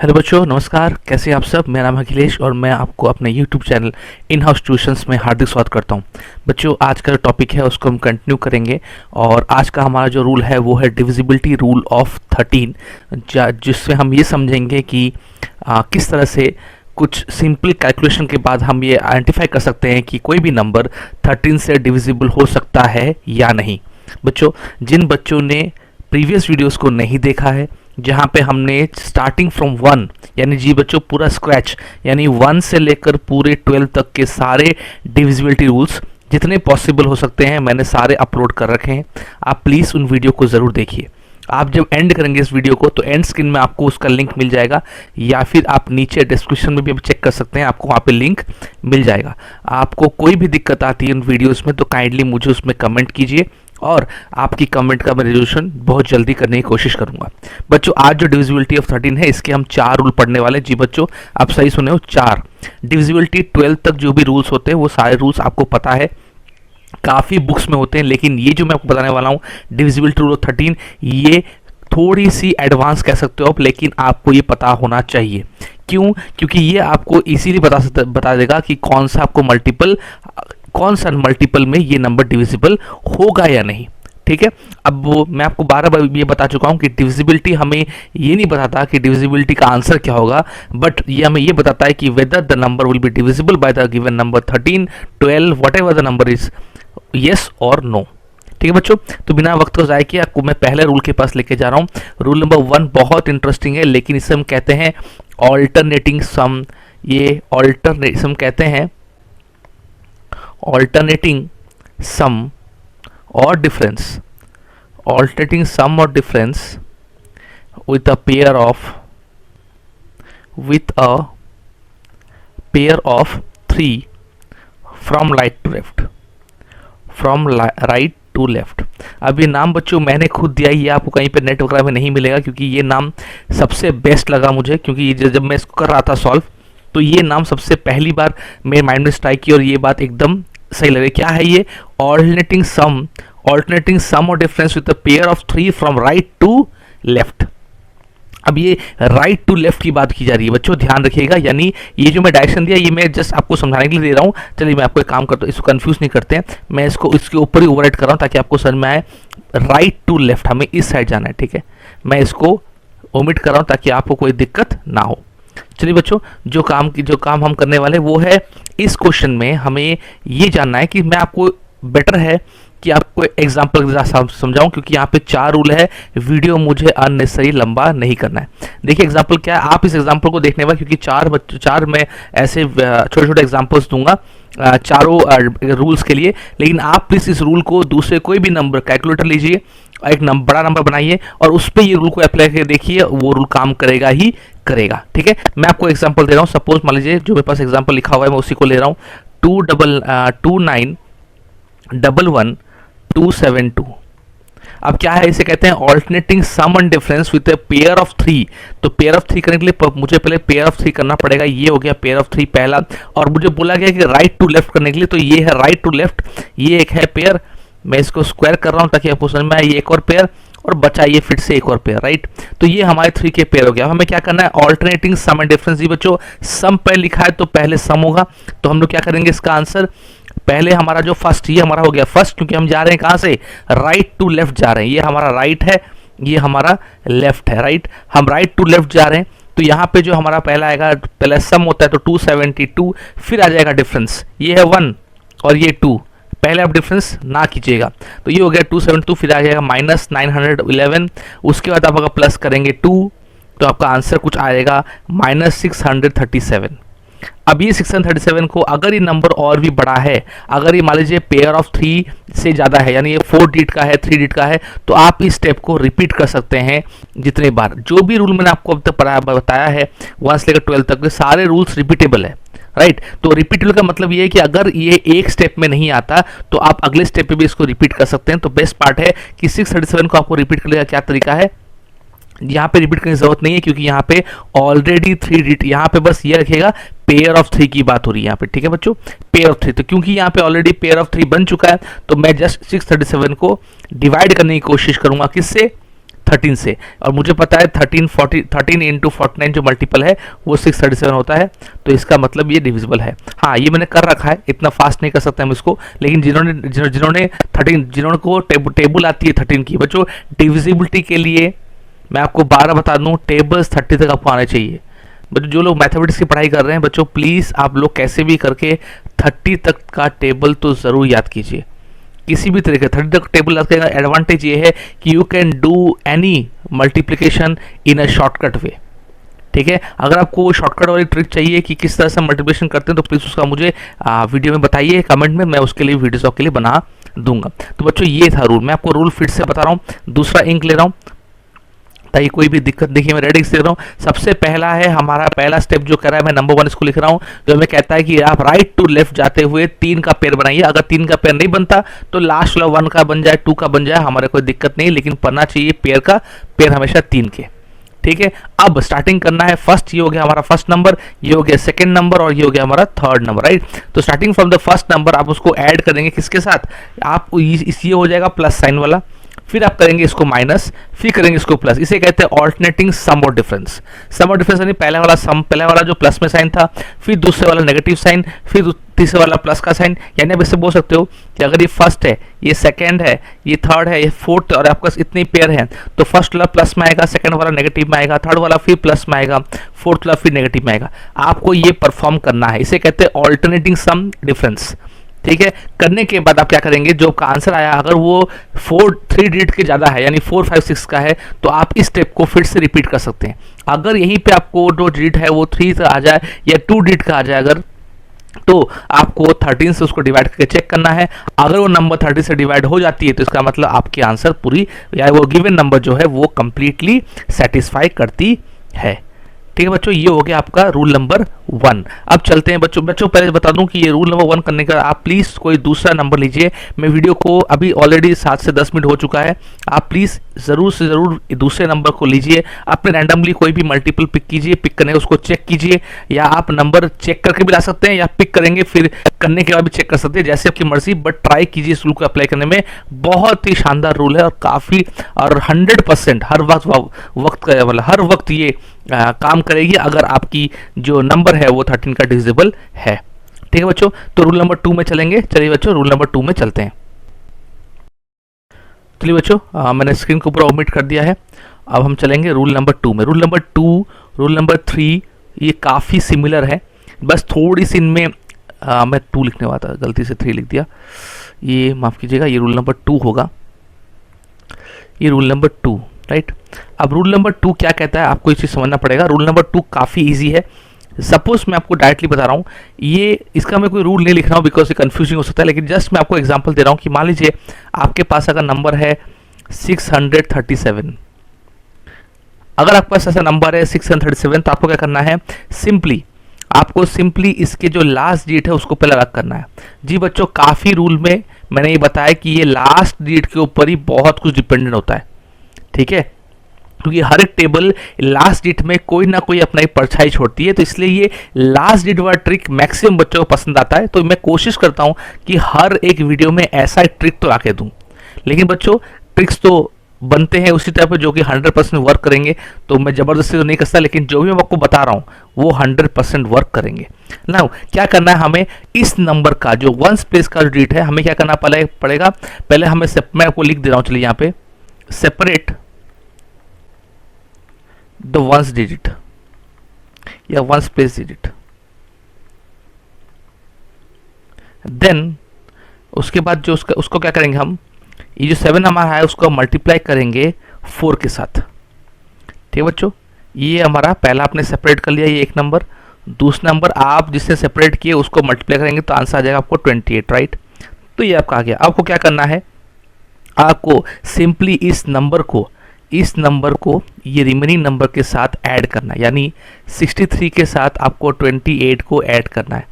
Hello बच्चों, नमस्कार। कैसे हैं आप सब। मेरा नाम है अखिलेश और मैं आपको अपने YouTube channel in house tuitions में हार्दिक स्वागत करता हूं। बच्चों, आज का जो टॉपिक है उसको हम कंटिन्यू करेंगे और आज का हमारा जो रूल है वो है डिविजिबिलिटी रूल ऑफ 13, जिससे हम ये समझेंगे कि किस तरह से कुछ सिंपल कैलकुलेशन के बाद हम ये आइडेंटिफाई कर सकते हैं कि कोई भी नंबर 13 से डिविजिबल हो सकता है या नहीं। बच्चों, जिन बच्चों ने प्रीवियस वीडियोस को नहीं देखा है, जहाँ पे हमने स्टार्टिंग फ्रॉम 1 यानी जी बच्चों पूरा स्क्रैच यानी 1 से लेकर पूरे 12 तक के सारे डिविजिबिलिटी रूल्स जितने पॉसिबल हो सकते हैं मैंने सारे अपलोड कर रखे हैं। आप प्लीज़ उन वीडियो को ज़रूर देखिए। आप जब एंड करेंगे इस वीडियो को तो एंड स्क्रीन में आपको उसका लिंक मिल जाएगा, या फिर आप नीचे डिस्क्रिप्शन में भी चेक कर सकते हैं, आपको वहाँ पे लिंक मिल जाएगा। आपको कोई भी दिक्कत आती है उन वीडियोज़ में तो काइंडली मुझे उसमें कमेंट कीजिए और आपकी कमेंट का मैं रिजोल्यूशन बहुत जल्दी करने की कोशिश करूंगा। बच्चों, आज जो डिविजिबिलिटी ऑफ 13 है इसके हम 4 रूल पढ़ने वाले हैं। जी बच्चों, आप सही सुने हो, 4। डिविजिबिलिटी 12 तक जो भी रूल्स होते हैं वो सारे रूल्स आपको पता है, काफ़ी बुक्स में होते हैं, लेकिन ये जो मैं आपको बताने वाला हूँ डिविजिबिलिटी रूल ऑफ 13, ये थोड़ी सी एडवांस कह सकते हो आप, लेकिन आपको ये पता होना चाहिए। क्यों? क्योंकि ये आपको इसीलिए बता देगा कि कौन सा मल्टीपल में ये नंबर डिविजिबल होगा या नहीं। ठीक है, अब वो मैं आपको 12 बार ये बता चुका हूँ कि डिविजिबिलिटी हमें ये नहीं बताता कि डिविजिबिलिटी का आंसर क्या होगा, बट ये हमें ये बताता है कि whether the number will be divisible by the given number 13, 12 what ever the number is, yes और नो। ठीक है बच्चों, तो बिना वक्त को ज़ाय किए आपको मैं पहले रूल के पास लेके जा रहा हूँ। रूल नंबर 1 बहुत इंटरेस्टिंग है, लेकिन इसे हम कहते हैं ऑल्टरनेटिंग सम। ये ऑल्टरनेटिंग कहते हैं alternating sum or difference with a pair of 3 from right to left। अब ये नाम बच्चों मैंने खुद दिया, ये आपको कहीं पे नेट वगैरह में नहीं मिलेगा, क्योंकि ये नाम सबसे बेस्ट लगा मुझे, क्योंकि जब मैं इसको कर रहा था सॉल्व तो ये नाम सबसे पहली बार मेरे माइंड में स्ट्राइक की और ये बात एकदम सही लगे। क्या है ये? ऑल्टरनेटिंग सम और difference with a pair of 3 from right to left. अब ये राइट टू लेफ्ट की बात की जा रही है बच्चों, ध्यान रखिएगा। यानी ये जो मैं डायरेक्शन दिया ये मैं जस्ट आपको समझाने के लिए दे रहा हूँ। चलिए मैं आपको एक काम करता हूँ, इसको कंफ्यूज नहीं करते हैं, मैं इसको इसके ऊपर ही ओवरराइट कर रहा हूँ ताकि आपको समझ में आए। राइट टू लेफ्ट हमें इस साइड जाना है, ठीक है। मैं इसको ओमिट कर रहा हूँ ताकि आपको कोई दिक्कत ना हो। चलिए बच्चों, जो काम हम करने वाले वो है, इस क्वेश्चन में हमें ये जानना है कि मैं आपको बेटर है कि आपको एग्जाम्पल के साथ समझाऊं, क्योंकि यहाँ पे 4 रूल है, वीडियो मुझे अननेसेसरी लंबा नहीं करना है। देखिए एग्जाम्पल क्या है, आप इस एग्जाम्पल को देखने वाले, क्योंकि 4 मैं ऐसे छोटे छोटे एग्जाम्पल्स दूंगा चारों रूल्स के लिए, लेकिन आप प्लीज़ इस रूल को दूसरे कोई भी नंबर कैलकुलेटर लीजिए, एक बड़ा नंबर बनाइए और उस पर ये रूल को अप्लाई करके देखिए, वो रूल काम करेगा ही करेगा। ठीक है, मैं आपको एग्जांपल दे रहा हूँ। सपोज मान लीजिए जो मेरे पास एग्जांपल लिखा हुआ है मैं उसी को ले रहा हूँ। 29111272। अब क्या है, इसे कहते हैं alternating sum and difference with a pair of 3। तो पेयर ऑफ 3 करने के लिए मुझे पहले पेयर ऑफ 3 करना पड़ेगा। ये हो गया पेयर ऑफ 3 पहला, और मुझे बोला गया कि राइट टू लेफ्ट करने के लिए, तो ये है राइट टू लेफ्ट, ये एक है पेयर। मैं इसको स्क्वायर कर रहा हूँ ताकि आपको समझ में आए। ये एक और पेयर और बचा ये फिर से एक और पेयर, राइट। तो ये हमारे 3 के पेयर हो गया। हमें क्या करना है, ऑल्टरनेटिंग सम एंड डिफरेंस। जी बच्चों, सम पहले लिखा है तो पहले सम होगा, तो हम लोग क्या करेंगे, इसका आंसर पहले हमारा जो फर्स्ट, ये हमारा हो गया फर्स्ट, क्योंकि हम जा रहे हैं कहाँ से, राइट टू लेफ्ट जा रहे हैं। ये हमारा राइट है, ये हमारा लेफ्ट है, राइट। हम राइट टू लेफ्ट जा रहे हैं, तो यहाँ पे जो हमारा पहला आएगा, पहले सम होता है तो 272, फिर आ जाएगा डिफरेंस, ये है 1 और ये 2। पहले आप डिफरेंस ना कीजिएगा, तो ये हो गया 272, फिर आ जाएगा -911। उसके बाद आप अगर प्लस करेंगे 2 तो आपका आंसर कुछ आएगा -637। अब ये 637 को अगर ये नंबर और भी बड़ा है, अगर ये मान लीजिए पेयर ऑफ 3 से ज़्यादा है, यानी ये 4 डिजिट का है, 3 डिजिट का है, तो आप इस स्टेप को रिपीट कर सकते हैं जितने बार। जो भी रूल मैंने आपको अब तक बताया है 1 से लेकर 12 तक, सारे रूल्स रिपीटेबल है, राइट। तो रिपीटेबल का मतलब ये है कि अगर ये एक स्टेप में नहीं आता तो आप अगले स्टेप पे भी इसको रिपीट कर सकते हैं। तो बेस्ट पार्ट है कि 637 को आपको रिपीट करने का क्या तरीका है, यहाँ पे रिपीट करने की जरूरत नहीं है, क्योंकि यहाँ पे ऑलरेडी 3 डिजिट, यहाँ पे बस ये रखेगा पेयर ऑफ 3 की बात हो रही है यहाँ पे, ठीक है बच्चों, पेयर ऑफ 3। तो क्योंकि यहाँ पे ऑलरेडी पेयर ऑफ 3 बन चुका है, तो मैं जस्ट 637 को डिवाइड करने की कोशिश करूंगा किससे, 13 से, और मुझे पता है 13 इंटू 49 जो मल्टीपल है वो 637 होता है, तो इसका मतलब ये डिविजिबल है। हाँ, ये मैंने कर रखा है, इतना फास्ट नहीं कर सकते हम इसको, लेकिन जिन्होंने 13, जिन्होंने को टेबल आती है 13 की, बच्चों डिविजिबिलिटी के लिए मैं आपको 12 बता दूं, टेबल्स 30 तक आपको आने चाहिए। बच्चों जो लोग मैथमेटिक्स की पढ़ाई कर रहे हैं, बच्चों प्लीज़ आप लोग कैसे भी करके 30 तक का टेबल तो ज़रूर याद कीजिए, किसी भी तरीके 30 तक टेबल याद करने का एडवांटेज ये है कि you can do any multiplication in a shortcut way. ठीक है, अगर आपको शॉर्टकट वाली ट्रिक चाहिए कि किस तरह से मल्टीप्लिकेशन करते हैं, तो प्लीज़ उसका मुझे वीडियो में बताइए कमेंट में, मैं उसके लिए वीडियोस आपके लिए बना दूंगा। तो बच्चों ये था रूल, मैं आपको रूल फिर से बता रहा हूँ। दूसरा इंक ले रहा हूँ ताकि कोई भी दिक्कत, देखिए मैं रेडिक्स दे रहा हूँ। सबसे पहला है हमारा पहला स्टेप जो कर रहा है, मैं नंबर 1 इसको लिख रहा हूँ, जो हमें कहता है कि आप राइट टू लेफ्ट जाते हुए 3 का पेयर बनाइए। अगर 3 का पेयर नहीं बनता तो लास्ट वाला 1 का बन जाए, 2 का बन जाए, हमारे कोई दिक्कत नहीं, लेकिन बनना चाहिए पेयर का, पेयर हमेशा 3 के। ठीक है, अब स्टार्टिंग करना है फर्स्ट, ये हो गया हमारा फर्स्ट नंबर, ये हो गया सेकंड नंबर, और ये हो गया हमारा थर्ड नंबर, राइट। तो starting from the first number आप उसको ऐड करेंगे किसके साथ, आप ये हो जाएगा प्लस साइन वाला, फिर आप करेंगे इसको माइनस, फिर करेंगे इसको प्लस। इसे कहते हैं ऑल्टरनेटिंग सम और डिफरेंस। सम और डिफरेंस यानी पहला वाला सम, पहला वाला जो प्लस में साइन था, फिर दूसरे वाला नेगेटिव साइन, फिर तीसरे वाला प्लस का साइन। यानी आप इससे बोल सकते हो कि अगर ये फर्स्ट है, ये सेकंड है, ये थर्ड है, ये फोर्थ, और आपका इतनी पेयर है, तो फर्स्ट वाला प्लस में आएगा, सेकंड वाला नेगेटिव में आएगा, थर्ड वाला फिर प्लस में आएगा, फोर्थ वाला फिर नेगेटिव में आएगा। आपको ये परफॉर्म करना है, इसे कहते हैं ऑल्टरनेटिंग सम डिफरेंस। ठीक है, करने के बाद आप क्या करेंगे, जो का आंसर आया अगर वो 3 डिजिट के ज़्यादा है, यानी 4, 5, 6 का है, तो आप इस स्टेप को फिर से रिपीट कर सकते हैं। अगर यहीं पे आपको जो डिजिट है वो 3 का आ जाए या 2 डिजिट का आ जाए अगर, तो आपको 13 से उसको डिवाइड करके चेक करना है। अगर वो नंबर 30 से डिवाइड हो जाती है तो इसका मतलब आपकी आंसर पूरी, या वो गिवन नंबर जो है वो कंप्लीटली सेटिस्फाई करती है। ठीक है बच्चों, ये हो गया आपका रूल नंबर 1। अब चलते हैं बच्चों पहले बता दूं कि ये रूल नंबर 1 करने का आप प्लीज़ कोई दूसरा नंबर लीजिए। मैं वीडियो को अभी ऑलरेडी 7 से 10 मिनट हो चुका है, आप प्लीज़ ज़रूर से ज़रूर दूसरे नंबर को लीजिए। आपने रैंडमली कोई भी मल्टीपल पिक कीजिए, पिक करने उसको चेक कीजिए, या आप नंबर चेक करके भी ला सकते हैं, या पिक करेंगे फिर करने के बाद भी चेक कर सकते हैं, जैसे आपकी मर्जी, बट ट्राई कीजिए इस रूल को अप्लाई करने में। बहुत ही शानदार रूल है और काफ़ी, और 100% हर वक्त का मतलब हर वक्त ये काम करेगी अगर आपकी जो नंबर है वो 13 का डिविजिबल है। ठीक है बच्चों, तो रूल नंबर 2 में चलेंगे। चलिए बच्चों रूल नंबर 2 में चलते हैं। चलिए बच्चों मैंने स्क्रीन के ऊपर ओमिट कर दिया है, अब हम चलेंगे रूल नंबर 2 में। रूल नंबर 2, रूल नंबर 3 ये काफ़ी सिमिलर है, बस थोड़ी सी इनमें मैं 2 लिखने वाला था, गलती से 3 लिख दिया, ये माफ़ कीजिएगा, ये रूल नंबर 2 होगा, ये रूल नंबर 2, राइट। अब रूल नंबर 2 क्या कहता है आपको ये चीज़ समझना पड़ेगा। रूल नंबर 2 काफ़ी इजी है। सपोज मैं आपको डायरेक्टली बता रहा हूँ, ये इसका मैं कोई रूल नहीं लिख रहा हूँ बिकॉज ये कंफ्यूजिंग हो सकता है, लेकिन जस्ट मैं आपको एग्जांपल दे रहा हूँ कि मान लीजिए आपके पास अगर नंबर है 637, अगर आपके पास ऐसा नंबर है 637, तो आपको क्या करना है, आपको सिंपली इसके जो लास्ट डिजिट है उसको पहले अलग करना है। जी बच्चों, काफ़ी रूल में मैंने ये बताया कि ये लास्ट डिजिट के ऊपर ही बहुत कुछ डिपेंडेंट होता है। ठीक है, क्योंकि हर एक टेबल लास्ट डिजिट में कोई ना कोई अपना एक परछाई छोड़ती है, तो इसलिए ये लास्ट डिजिट वाला ट्रिक मैक्सिमम बच्चों को पसंद आता है। तो मैं कोशिश करता हूँ कि हर एक वीडियो में ऐसा एक ट्रिक तो आके दूँ, लेकिन बच्चों ट्रिक्स तो बनते हैं उसी टाइप पे जो कि 100% वर्क करेंगे, तो मैं ज़बरदस्ती तो नहीं कर सकता, लेकिन जो भी मैं आपको बता रहा हूँ वो 100% वर्क करेंगे ना। क्या करना है हमें, इस नंबर का जो 1 प्लेस का जो डिजिट है, हमें क्या करना पड़ेगा, पहले हमें मैं आपको लिख दे रहा हूँ, चलिए यहाँ पे सेपरेट द 1 डिजिट या 1 प्लेस डिजिट, देन उसके बाद जो उसको क्या करेंगे हम, ये जो 7 हमारा है उसको मल्टीप्लाई करेंगे 4 के साथ। ठीक है बच्चों, ये हमारा पहला आपने सेपरेट कर लिया, ये एक नंबर। दूसरा नंबर आप जिससे सेपरेट किए उसको मल्टीप्लाई करेंगे तो आंसर आ जाएगा आपको 28, राइट। तो ये आपका आ गया। आपको क्या करना है, आपको सिंपली इस नंबर को ये रिमेनिंग नंबर के साथ ऐड करना है, यानी 63 के साथ आपको 28 को ऐड करना है,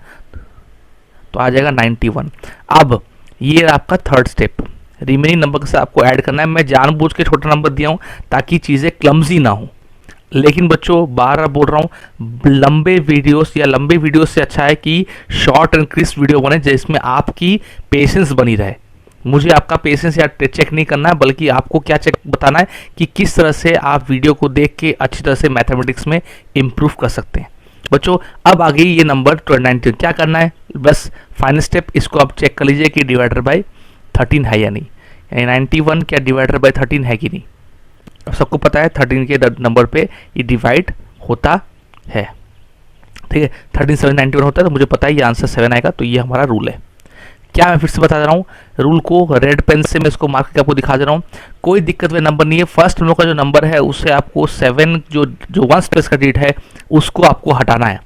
तो आ जाएगा 91। अब ये आपका थर्ड स्टेप, रिमेनिंग नंबर के साथ आपको ऐड करना है। मैं जानबूझ के छोटा नंबर दिया हूँ ताकि चीज़ें क्लमजी ना हो, लेकिन बच्चों बार बार बोल रहा हूँ, लंबे वीडियोस से अच्छा है कि शॉर्ट एंड क्रिस्प वीडियो बने जिसमें आपकी पेशेंस बनी रहे। मुझे आपका पेशेंस या चेक नहीं करना है, बल्कि आपको क्या चेक बताना है कि किस तरह से आप वीडियो को देख के अच्छी तरह से मैथमेटिक्स में इम्प्रूव कर सकते हैं। बच्चों अब आ गई ये नंबर 19, क्या करना है, बस फाइनल स्टेप इसको आप चेक कर लीजिए कि डिवाइडर बाय 13 है या नहीं, यानी 91 क्या डिवाइडर बाय 13 है कि नहीं। अब सबको पता है 13 के नंबर पे ये डिवाइड होता है, ठीक है, 13 7 91 होता है, तो मुझे पता है ये आंसर 7 आएगा, तो ये हमारा रूल है। क्या मैं फिर से बता दे रहा हूँ, रूल को रेड पेन से मैं इसको मार्क करके आपको दिखा दे रहा हूँ, कोई दिक्कत में नंबर नहीं है। फर्स्ट नंबर का जो नंबर है उससे आपको 7 जो वन प्लेस का डिजिट है उसको आपको हटाना है।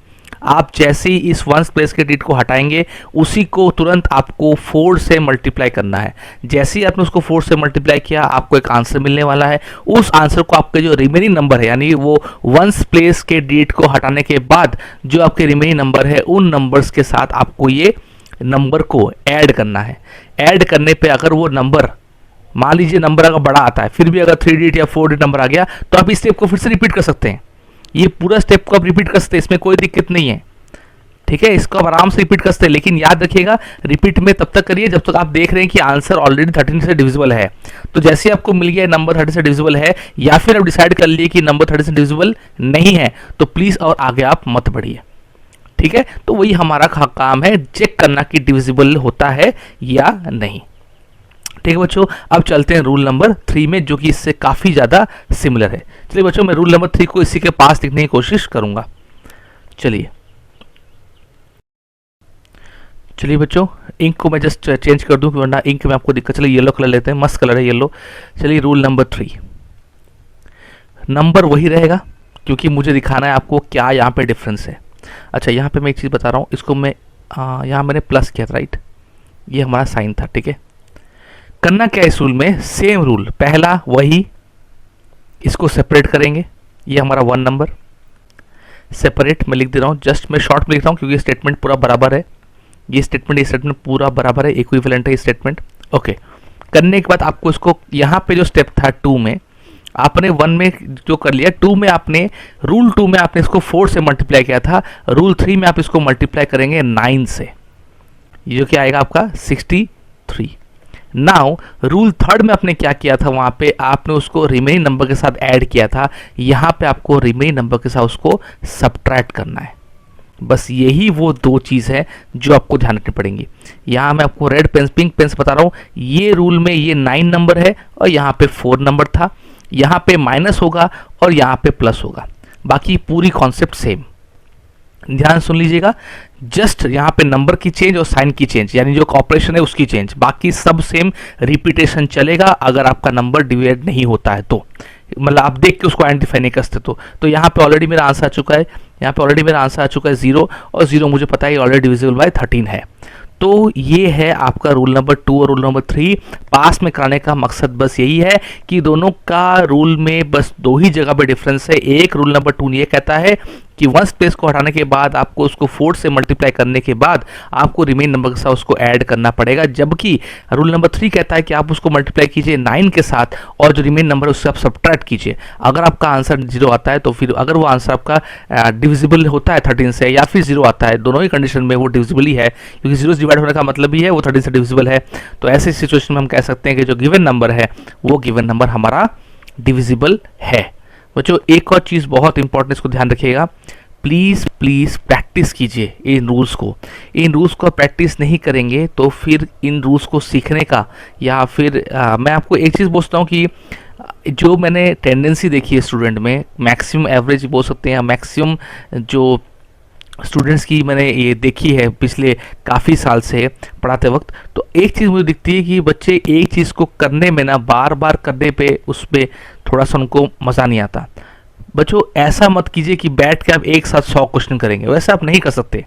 आप जैसे ही इस वन प्लेस के डिजिट को हटाएंगे उसी को तुरंत आपको 4 से मल्टीप्लाई करना है। जैसे ही आपने उसको 4 से मल्टीप्लाई किया आपको एक आंसर मिलने वाला है। उस आंसर को आपके जो रिमेनिंग नंबर है, यानी वो वंस प्लेस के डिजिट को हटाने के बाद जो आपके रिमेनिंग नंबर है उन नंबर्स के साथ आपको ये नंबर को ऐड करना है। ऐड करने पे अगर वो नंबर, मान लीजिए नंबर अगर बड़ा आता है, फिर भी अगर 3 डिजिट या 4 डिजिट नंबर आ गया तो आप इस स्टेप को फिर से रिपीट कर सकते हैं। ये पूरा स्टेप को आप रिपीट कर सकते हैं, इसमें कोई दिक्कत नहीं है, ठीक है, इसको आप आराम से रिपीट कर सकते हैं। लेकिन याद रखिएगा रिपीट में तब तक करिए जब तक आप देख रहे हैं कि आंसर ऑलरेडी 13 से डिविजिबल है। तो जैसे आपको मिल गया नंबर 30 से डिविजिबल है, या फिर आप डिसाइड कर लिए कि नंबर 30 से डिविजिबल नहीं है, तो प्लीज और आगे आप मत बढ़िए, ठीक है। तो वही हमारा काम है, चेक करना कि डिविजिबल होता है या नहीं। ठीक है बच्चों, अब चलते हैं रूल नंबर 3 में, जो कि इससे काफी ज्यादा सिमिलर है। चलिए बच्चों, मैं रूल नंबर 3 को इसी के पास लिखने की कोशिश करूंगा। चलिए बच्चों, इंक को मैं जस्ट चेंज कर दूं, वरना इंक में आपको दिक्कत। चलिए येलो कलर लेते हैं, मस्त कलर है येलो। चलिए रूल नंबर 3, नंबर वही रहेगा क्योंकि मुझे दिखाना है आपको क्या यहाँ पे डिफरेंस है। अच्छा, यहाँ पे मैं एक चीज़ बता रहा हूँ, इसको मैं यहाँ मैंने प्लस किया था, राइट, ये हमारा साइन था, ठीक है। करना क्या इस रूल में, सेम रूल, पहला वही, इसको सेपरेट करेंगे, ये हमारा 1 नंबर सेपरेट मैं लिख दे रहा हूँ, जस्ट मैं शॉर्ट में लिख रहा हूँ क्योंकि स्टेटमेंट पूरा बराबर है, ये स्टेटमेंट पूरा बराबर है, इक्विवेलेंट है स्टेटमेंट। ओके, करने के बाद आपको इसको यहाँ पे जो स्टेप था 2 में, आपने 1 में जो कर लिया, 2 में आपने रूल 2 में आपने इसको 4 से मल्टीप्लाई किया था, रूल 3 में आप इसको मल्टीप्लाई करेंगे 9 से, ये जो क्या आएगा आपका 63। नाउ रूल 3 में आपने क्या किया था, वहां पे आपने उसको रिमेनिंग नंबर के साथ ऐड किया था, यहाँ पे आपको रिमेनिंग नंबर के साथ उसको सब्ट्रैक्ट करना है। बस यही वो 2 चीज़ है जो आपको ध्यान रखनी पड़ेंगी। यहाँ मैं आपको रेड पेन पिंक पेन से बता रहा हूँ, ये रूल में ये 9 नंबर है और यहाँ पे 4 नंबर था, यहाँ पे माइनस होगा और यहाँ पे प्लस होगा, बाकी पूरी कॉन्सेप्ट सेम। ध्यान सुन लीजिएगा, जस्ट यहाँ पे नंबर की चेंज और साइन की चेंज, यानी जो ऑपरेशन है उसकी चेंज, बाकी सब सेम रिपीटेशन चलेगा अगर आपका नंबर डिवाइड नहीं होता है तो, मतलब आप देख के उसको आइडेंटिफाई नहीं करते तो यहाँ पे ऑलरेडी मेरा आंसर आ चुका है, यहाँ पे ऑलरेडी मेरा आंसर आ चुका है 0, और 0 मुझे पता है ऑलरेडी डिविजिबल बाय 13 है। तो ये है आपका रूल नंबर 2 और रूल नंबर 3। पास में कराने का मकसद बस यही है कि दोनों का रूल में बस 2 ही जगह पे डिफरेंस है। एक रूल नंबर 2 ये कहता है कि वंस प्लेस को हटाने के बाद आपको उसको 4 से मल्टीप्लाई करने के बाद आपको रिमेन नंबर के साथ उसको ऐड करना पड़ेगा, जबकि रूल नंबर 3 कहता है कि आप उसको मल्टीप्लाई कीजिए 9 के साथ और जो रिमेन नंबर है उससे आप सब्ट्रैक्ट कीजिए। अगर आपका आंसर 0 आता है तो फिर अगर वो आंसर आपका डिविजिबल होता है 13 से, या फिर 0 आता है, दोनों ही कंडीशन में वो डिविजिबल ही है, क्योंकि 0 से डिवाइड होने का मतलब ही है वो 13 से डिविजिबल है। तो ऐसे सिचुएशन में हम कह सकते हैं कि जो गिवन नंबर है वो गिवन नंबर हमारा डिविजिबल है। बच्चों एक और चीज़ बहुत इंपॉर्टेंट, इसको ध्यान रखिएगा, प्लीज़ प्लीज़ प्रैक्टिस कीजिए इन रूल्स को। इन रूल्स को प्रैक्टिस नहीं करेंगे तो फिर इन रूल्स को सीखने का, या फिर मैं आपको एक चीज़ बोलता हूँ कि जो मैंने टेंडेंसी देखी है स्टूडेंट में, मैक्सिमम एवरेज बोल सकते हैं, मैक्सिमम जो स्टूडेंट्स की मैंने ये देखी है पिछले काफ़ी साल से पढ़ाते वक्त, तो एक चीज़ मुझे दिखती है कि बच्चे एक चीज़ को करने में ना बार बार करने पे उस पर थोड़ा सा उनको मज़ा नहीं आता। बच्चों ऐसा मत कीजिए कि बैठ के आप एक साथ 100 क्वेश्चन करेंगे, वैसे आप नहीं कर सकते।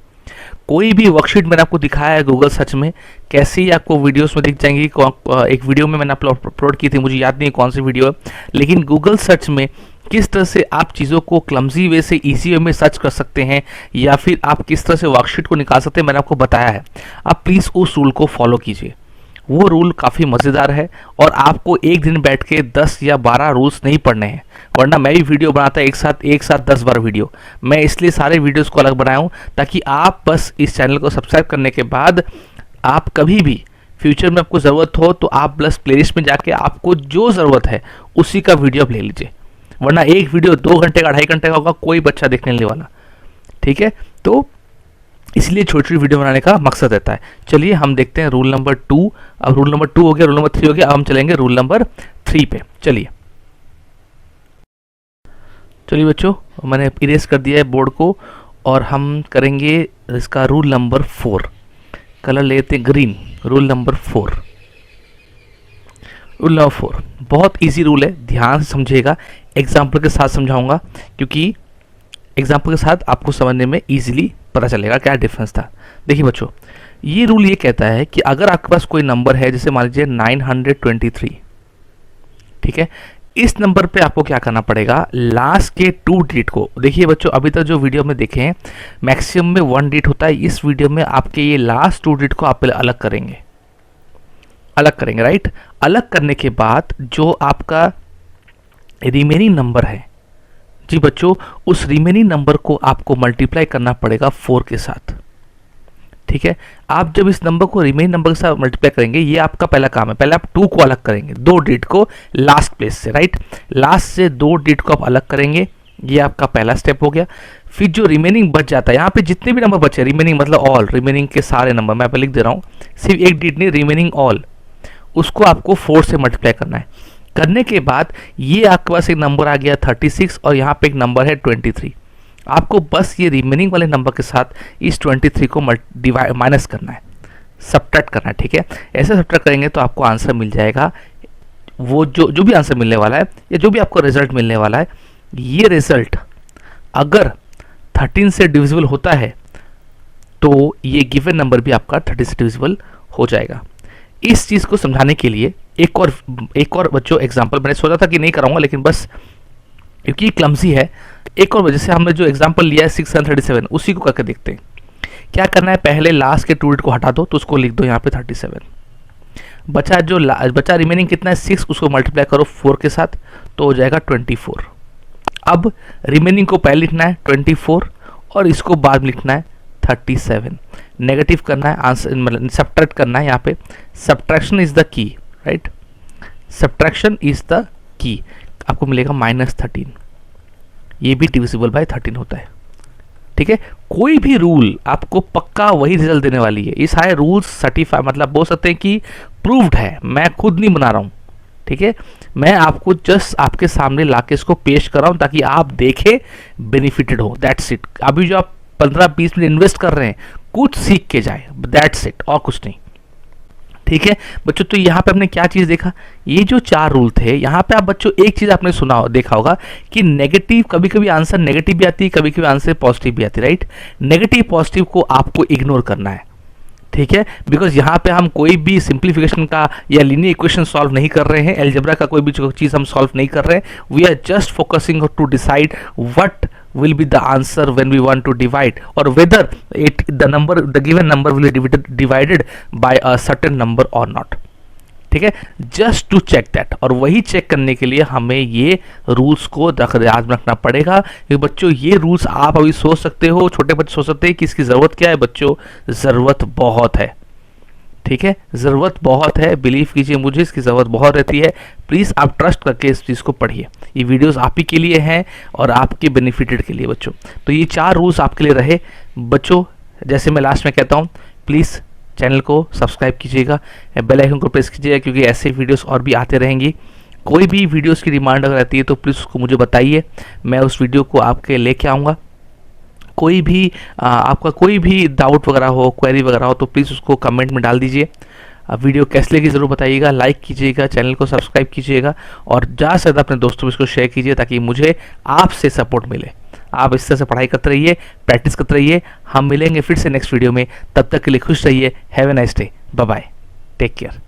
कोई भी वर्कशीट मैंने आपको दिखाया है गूगल सर्च में, कैसे ही आपको वीडियोस में दिख जाएंगी। एक वीडियो में मैंने अपलोड की थी, मुझे याद नहीं कौन सी वीडियो है, लेकिन गूगल सर्च में किस तरह से आप चीज़ों को क्लमजी वे से ईजी वे में सर्च कर सकते हैं, या फिर आप किस तरह से वर्कशीट को निकाल सकते हैं, मैंने आपको बताया है। आप प्लीज़ उस रूल को फॉलो कीजिए, वो रूल काफ़ी मज़ेदार है और आपको एक दिन बैठ के 10 या 12 रूल्स नहीं पढ़ने हैं, वरना मैं भी वीडियो बनाता एक साथ 10 बार वीडियो। मैं इसलिए सारे वीडियोस को अलग बनाया हूँ ताकि आप बस इस चैनल को सब्सक्राइब करने के बाद आप कभी भी फ्यूचर में आपको ज़रूरत हो तो आप प्लस प्लेलिस्ट में जाके आपको जो ज़रूरत है उसी का वीडियो आप ले लीजिए, वरना एक वीडियो 2 घंटे का 2.5 घंटे का होगा, कोई बच्चा देखने नहीं वाला। ठीक है, तो इसलिए छोटी छोटी वीडियो बनाने का मकसद रहता है। चलिए हम देखते हैं रूल नंबर 2। अब रूल नंबर 2 हो गया, रूल नंबर 3 हो गया, अब हम चलेंगे रूल नंबर 3 पे। चलिए बच्चों, मैंने इरेज कर दिया है बोर्ड को और हम करेंगे इसका रूल नंबर 4। कलर लेते हैं green. Rule number 4, rule number 4 बहुत इजी रूल है, ध्यान से समझिएगा। एग्जाम्पल के साथ समझाऊंगा क्योंकि एग्जाम्पल के साथ आपको समझने में इजीली पता चलेगा क्या डिफरेंस था। देखिए बच्चों, ये रूल ये कहता है कि अगर आपके पास कोई नंबर है, जैसे मान लीजिए 923, ठीक है, इस नंबर पे आपको क्या करना पड़ेगा, लास्ट के 2 डिजिट को, देखिए बच्चों अभी तक जो वीडियो में देखे हैं मैक्सिमम में 1 डिजिट होता है, इस वीडियो में आपके ये लास्ट 2 डिजिट को आप पहले अलग करेंगे, राइट। अलग करने के बाद जो आपका रिमेनिंग नंबर है, जी बच्चों, उस रिमेनिंग नंबर को आपको मल्टीप्लाई करना पड़ेगा 4 के साथ। ठीक है, आप जब इस नंबर को रिमेनिंग नंबर के साथ मल्टीप्लाई करेंगे, ये आपका पहला काम है। पहले आप 2 को अलग करेंगे, 2 डिजिट को लास्ट प्लेस से, राइट, लास्ट से 2 डिजिट को आप अलग करेंगे, ये आपका पहला स्टेप हो गया। फिर जो रिमेनिंग बच जाता है, यहाँ पे जितने भी नंबर बचे, रिमेनिंग मतलब ऑल, रिमेनिंग के सारे नंबर मैं पे लिख दे रहा हूँ, सिर्फ एक डिजिट नहीं, रिमेनिंग ऑल, उसको आपको 4 से मल्टीप्लाई करना है। करने के बाद ये आपके पास एक नंबर आ गया 36 और यहाँ पे एक नंबर है 23। आपको बस ये रिमेनिंग वाले नंबर के साथ इस 23 को माइनस करना है, सब्ट्रैक्ट करना है। ठीक है, ऐसे सब्ट्रैक्ट करेंगे तो आपको आंसर मिल जाएगा, वो जो भी आंसर मिलने वाला है या जो भी आपको रिजल्ट मिलने वाला है, ये रिजल्ट अगर 13 से डिविजिबल होता है तो ये गिवन नंबर भी आपका 30 से डिविजिबल हो जाएगा। इस चीज़ को समझाने के लिए एक और बच्चों एग्जाम्पल मैंने सोचा था कि नहीं कराऊंगा, लेकिन बस क्योंकि क्लमसी है, एक और वजह से हमने जो एग्जाम्पल लिया है 637, उसी को करके देखते हैं। क्या करना है, पहले लास्ट के 2 डिजिट को हटा दो, तो उसको लिख दो यहाँ पे 37। बचा रिमेनिंग कितना है 6, उसको मल्टीप्लाई करो 4 के साथ तो हो जाएगा 24। अब रिमेनिंग को पहले लिखना है 24 और इसको बाद में लिखना है 37। नेगेटिव करना है, आंसर मतलब सब्ट्रैक्ट करना है। यहाँ पे subtraction is the key, right, subtraction is the key. आपको मिलेगा -13, ये भी डिविजिबल बाय 13 होता है। ठीक है, कोई भी रूल आपको पक्का वही रिजल्ट देने वाली है। ये सारे रूल्स सर्टिफाई मतलब बोल सकते हैं कि प्रूव्ड है, मैं खुद नहीं बना रहा हूँ। ठीक है, मैं आपको जस्ट आपके सामने लाके इसको पेश कर रहा हूँ ताकि आप देखें, बेनिफिटेड हो, दैट्स इट। अभी जो आप 15-20 मिनट इन्वेस्ट कर रहे हैं, कुछ सीख के जाए, दैट्स इट, और कुछ नहीं। ठीक है बच्चों, तो यहाँ पे हमने क्या चीज़ देखा, ये जो 4 रूल थे, यहाँ पे आप बच्चों एक चीज़ आपने देखा होगा कि नेगेटिव, कभी कभी आंसर नेगेटिव भी आती है, कभी कभी आंसर पॉजिटिव भी आती है, राइट। नेगेटिव पॉजिटिव को आपको इग्नोर करना है। ठीक है, बिकॉज यहाँ पे हम कोई भी सिंप्लीफिकेशन का या लीनियर इक्वेशन सॉल्व नहीं कर रहे हैं, अलजेब्रा का कोई भी चीज़ हम सॉल्व नहीं कर रहे हैं। We are just focusing to decide what will be the answer when we want to divide, or whether the given number will be divided by a certain number or not. ठीक है, just to check that, और वही check करने के लिए हमें ये rules को याद में रखना पड़ेगा। क्योंकि बच्चों ये रूल्स आप अभी सोच सकते हो, छोटे बच्चे सोच सकते हैं कि इसकी ज़रूरत क्या है। बच्चों ज़रूरत बहुत है, ठीक है, ज़रूरत बहुत है, बिलीव कीजिए मुझे, इसकी ज़रूरत बहुत रहती है। प्लीज़ आप ट्रस्ट करके इस चीज़ को पढ़िए, ये वीडियोस आप ही के लिए हैं और आपके बेनिफिटेड के लिए बच्चों। तो ये 4 रूल्स आपके लिए रहे बच्चों। जैसे मैं लास्ट में कहता हूँ, प्लीज़ चैनल को सब्सक्राइब कीजिएगा, बेल आइकन को प्रेस कीजिएगा, क्योंकि ऐसे वीडियोस और भी आते रहेंगी। कोई भी वीडियोस की डिमांड अगर रहती है तो प्लीज़ उसको मुझे बताइए, मैं उस वीडियो को आपके लेके आऊँगा। कोई भी आपका कोई भी डाउट वगैरह हो, क्वेरी वगैरह हो, तो प्लीज़ उसको कमेंट में डाल दीजिए। वीडियो कैसे लगी ज़रूर बताइएगा, लाइक कीजिएगा, चैनल को सब्सक्राइब कीजिएगा और ज़्यादा से ज़्यादा अपने दोस्तों में इसको शेयर कीजिए ताकि मुझे आपसे सपोर्ट मिले। आप इस तरह से पढ़ाई करते रहिए, प्रैक्टिस करते रहिए। हम मिलेंगे फिर से नेक्स्ट वीडियो में, तब तक के लिए खुश रहिए। Have a nice day, bye bye, take care.